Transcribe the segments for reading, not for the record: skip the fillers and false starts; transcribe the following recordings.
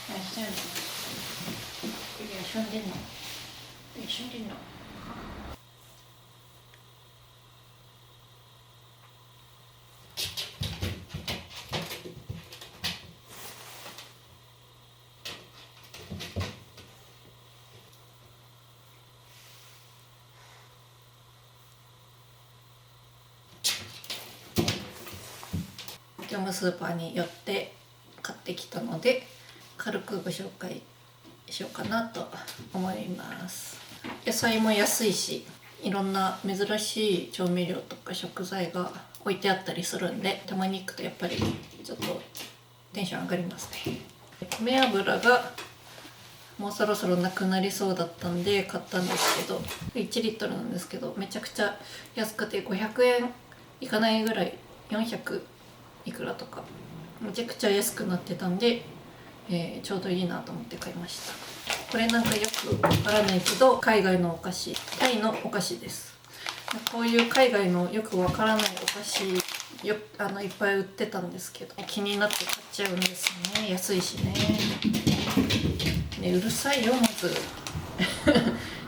何してんの？一緒に出んの？一緒に出んの？業務スーパーに寄って買ってきたので軽くご紹介しようかなと思います。野菜も安いし、いろんな珍しい調味料とか食材が置いてあったりするんで、たまに行くとやっぱりちょっとテンション上がりますね。米油がもうそろそろなくなりそうだったんで買ったんですけど、1リットルなんですけどめちゃくちゃ安くて500円いかないぐらい、400いくらとかめちゃくちゃ安くなってたんで、ちょうどいいなと思って買いました。これなんかよくわからないけど海外のお菓子、タイのお菓子です。こういう海外のよくわからないお菓子いっぱい売ってたんですけど気になって買っちゃうんですね。安いしね。ね、うるさいよまず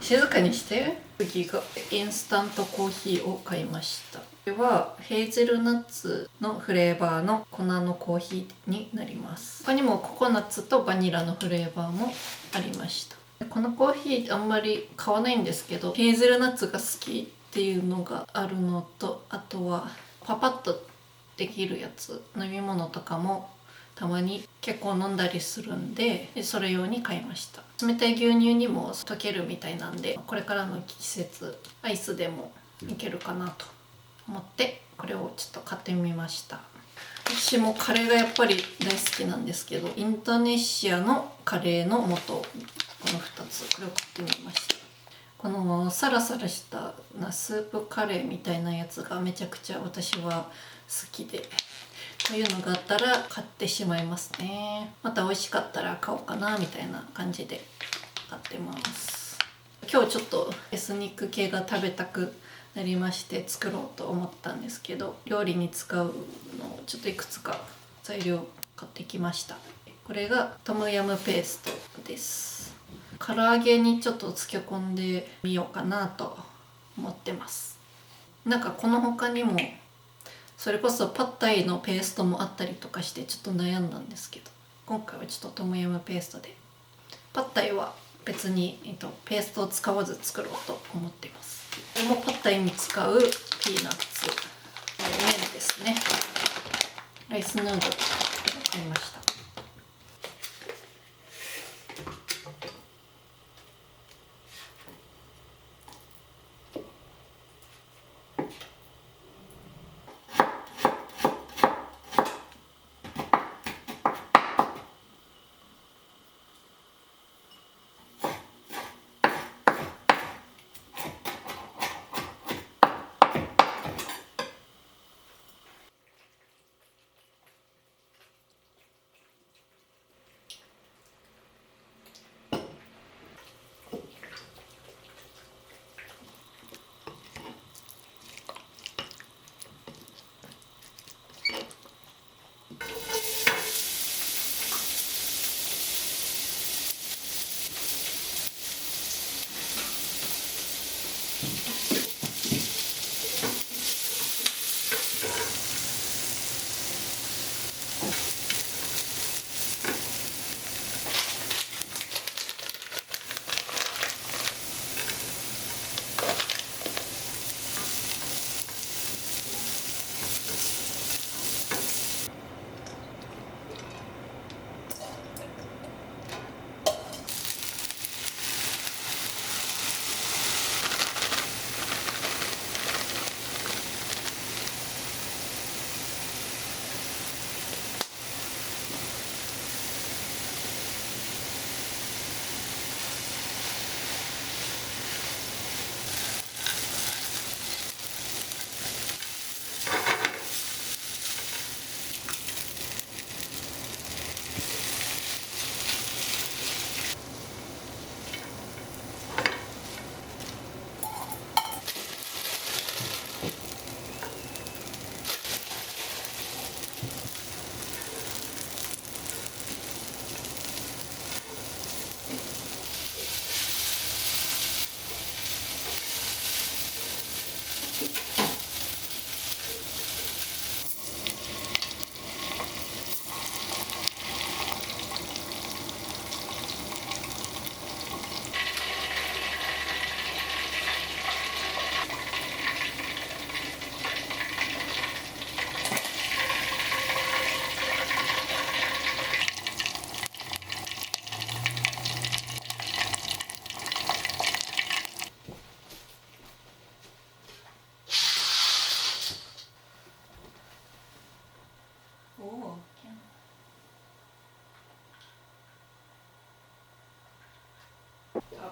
静かにして。次がインスタントコーヒーを買いました。これはヘーゼルナッツのフレーバーの粉のコーヒーになります。他にもココナッツとバニラのフレーバーもありました。このコーヒーあんまり買わないんですけど、ヘーゼルナッツが好きっていうのがあるのと、あとはパパッとできるやつ、飲み物とかもたまに結構飲んだりするんで、それ用に買いました。冷たい牛乳にも溶けるみたいなんで、これからの季節アイスでもいけるかなと思ってこれをちょっと買ってみました。私もカレーがやっぱり大好きなんですけど、インドネシアのカレーの素、この2つ、これを買ってみました。このサラサラしたスープカレーみたいなやつがめちゃくちゃ私は好きで、こういうのがあったら買ってしまいますね。また美味しかったら買おうかなみたいな感じで買ってます。今日ちょっとエスニック系が食べたくなりまして作ろうと思ったんですけど、料理に使うのをちょっといくつか材料買ってきました。これがトムヤムペーストです。唐揚げにちょっと漬け込んでみようかなと思ってます。なんかこの他にもそれこそパッタイのペーストもあったりとかしてちょっと悩んだんですけど、今回はちょっとトムヤムペーストで、パッタイは別に、ペーストを使わず作ろうと思っています。これもパッタイに使うピーナッツ、麺ですね。ライスヌードルを買いました。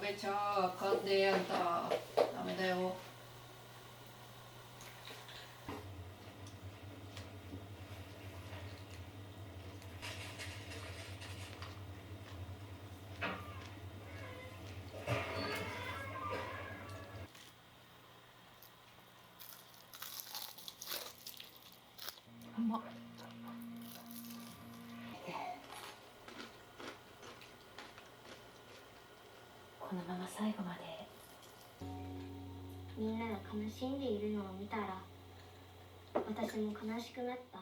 げちゃあかんでやんた。ダメだよ。うまっ。このまま最後まで。みんなが悲しんでいるのを見たら私も悲しくなった。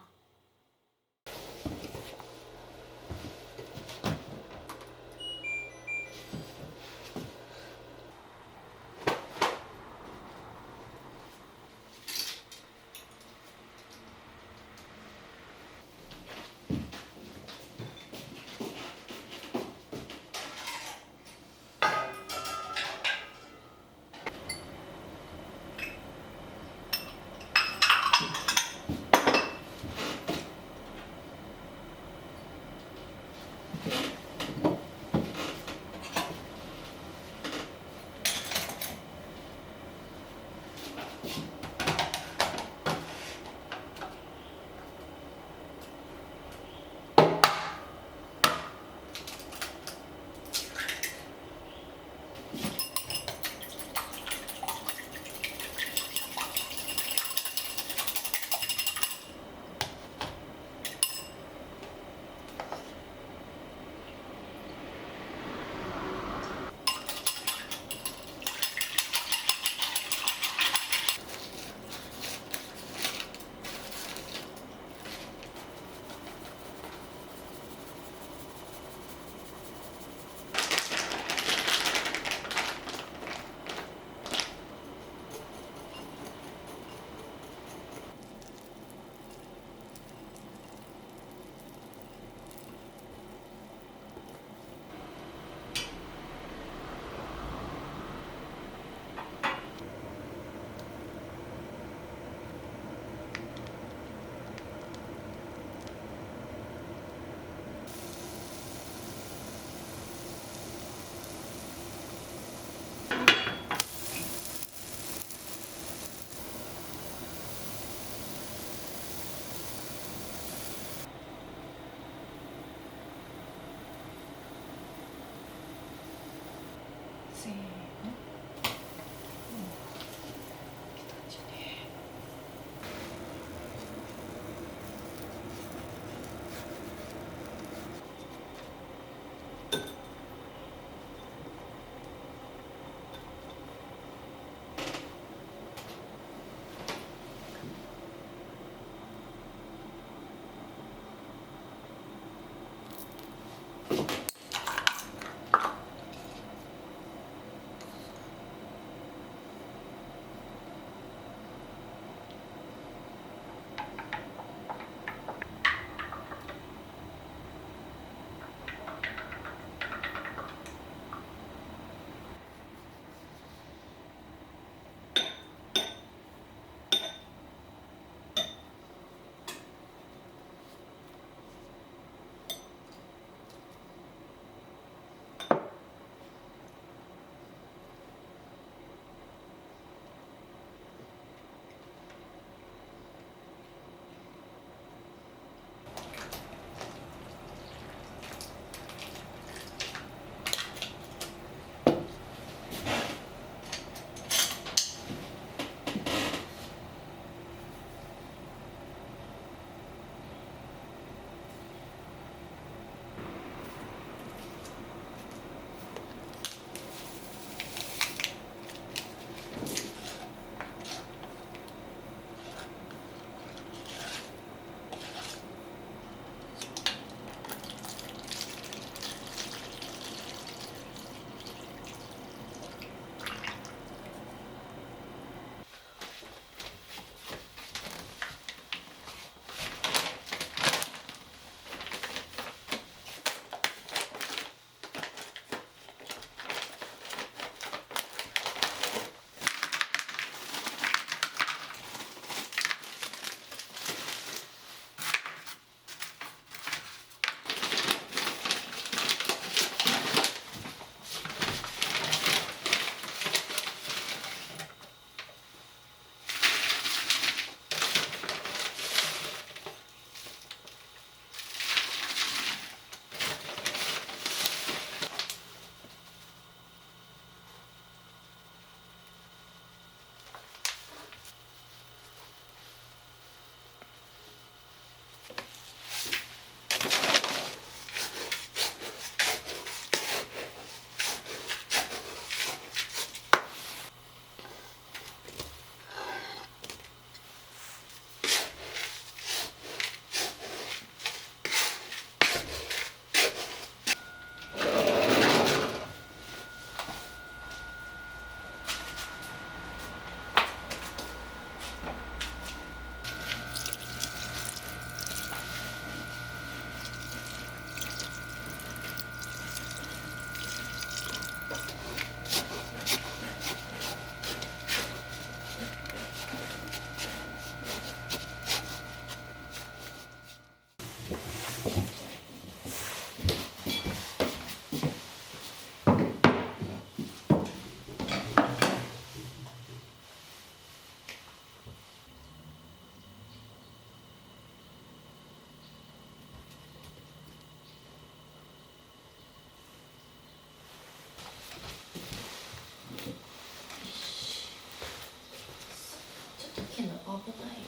危ないよ。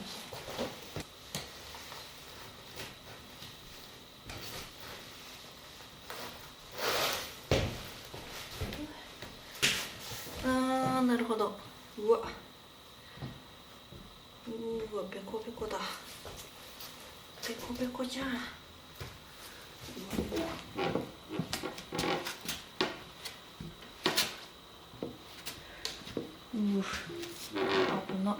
あー、なるほど。うわ、ベコベコだ。ベコベコじゃん。危な。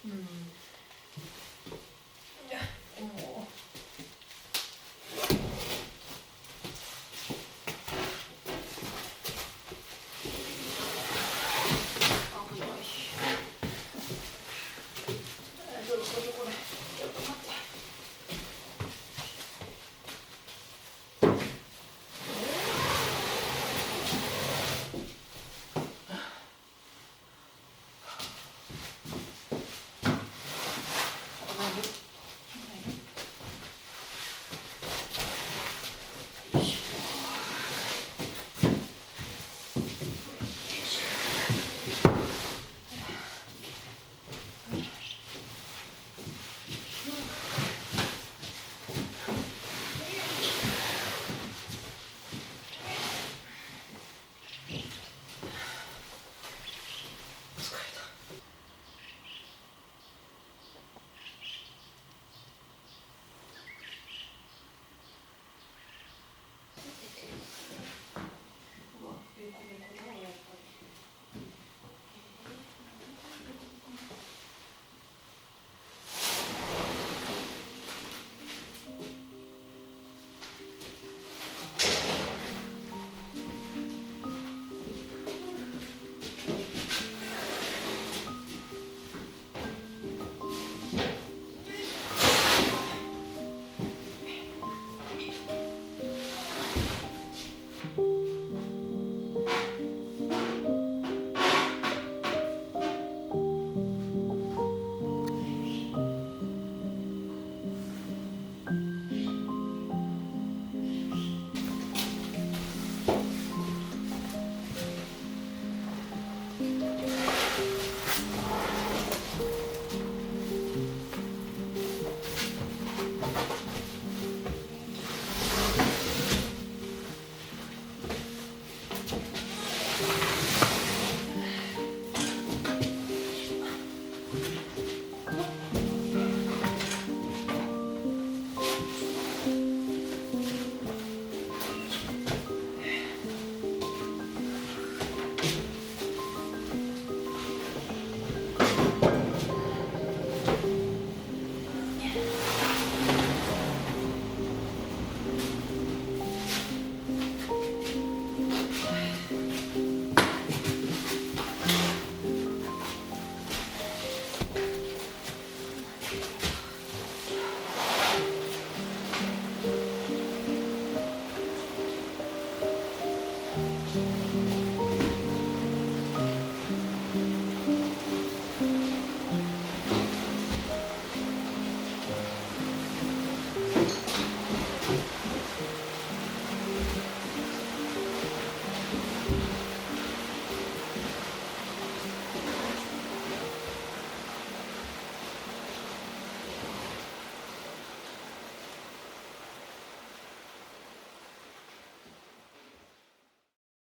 うん。